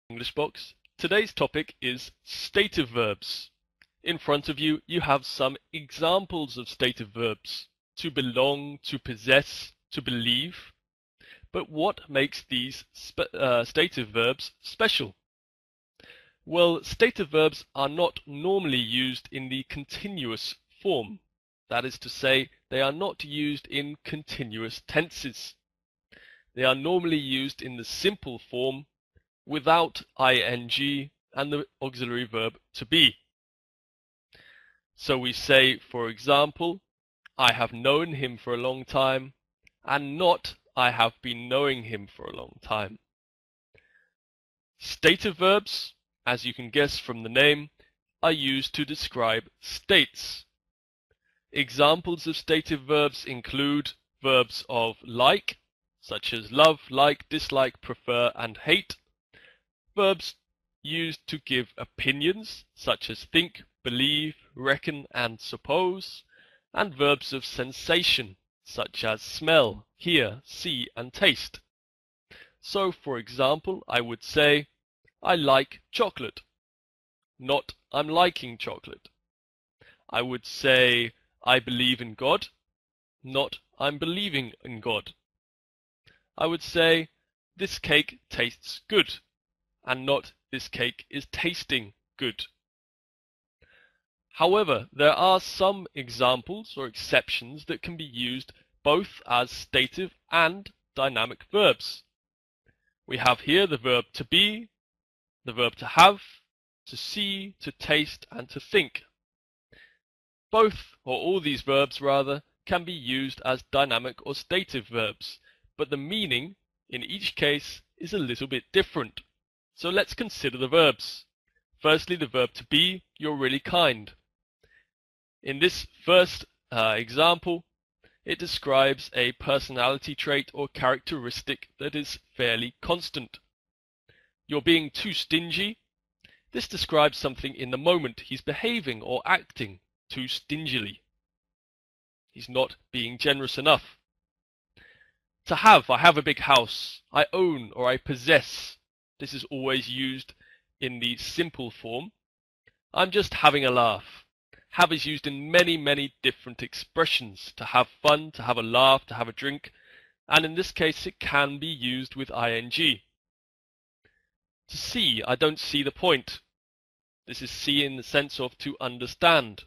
English box. Today's topic is stative verbs. In front of you, you have some examples of stative verbs. To belong, to possess, to believe. But what makes these stative verbs special? Well, stative verbs are not normally used in the continuous form. That is to say, they are not used in continuous tenses. They are normally used in the simple form without ing and the auxiliary verb to be. So we say, for example, I have known him for a long time, and not I have been knowing him for a long time. Stative verbs, as you can guess from the name, are used to describe states. Examples of stative verbs include verbs of like, such as love, like, dislike, prefer, and hate. Verbs used to give opinions, such as think, believe, reckon, and suppose, and verbs of sensation, such as smell, hear, see, and taste. So, for example, I would say, I like chocolate, not I'm liking chocolate. I would say, I believe in God, not I'm believing in God. I would say, this cake tastes good, and not this cake is tasting good. However, there are some examples or exceptions that can be used both as stative and dynamic verbs. We have here the verb to be, the verb to have, to see, to taste, and to think. Both, or all these verbs rather, can be used as dynamic or stative verbs, but the meaning in each case is a little bit different. So let's consider the verbs. Firstly, the verb to be, you're really kind. In this first example, it describes a personality trait or characteristic that is fairly constant. You're being too stingy. This describes something in the moment. He's behaving or acting too stingily. He's not being generous enough. To have, I have a big house. I own or I possess. This is always used in the simple form. I'm just having a laugh. Have is used in many, many different expressions. To have fun, to have a laugh, to have a drink, and in this case it can be used with ing. To see, I don't see the point. This is see in the sense of to understand.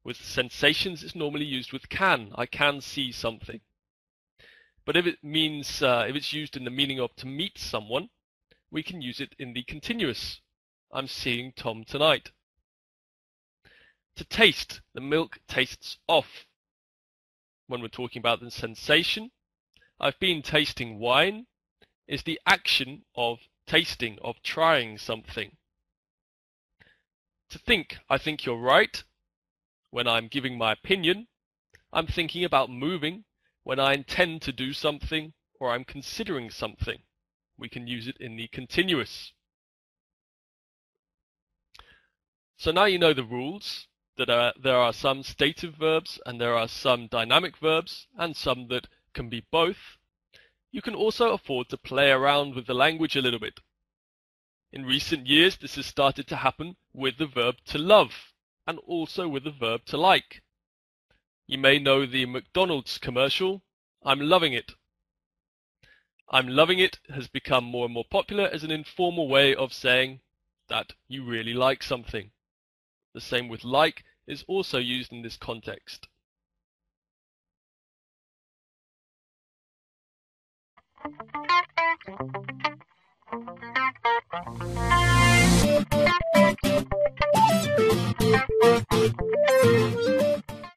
With sensations it's normally used with can. I can see something. But if it means, if it's used in the meaning of to meet someone, we can use it in the continuous. I'm seeing Tom tonight. To taste, the milk tastes off. When we're talking about the sensation, I've been tasting wine is the action of tasting, of trying something. To think, I think you're right. When I'm giving my opinion, I'm thinking about moving. When I intend to do something or I'm considering something, we can use it in the continuous. So now you know the rules, that there are some stative verbs and there are some dynamic verbs and some that can be both. You can also afford to play around with the language a little bit. In recent years, this has started to happen with the verb to love and also with the verb to like. You may know the McDonald's commercial, I'm loving it. I'm loving it has become more and more popular as an informal way of saying that you really like something. The same with like is also used in this context.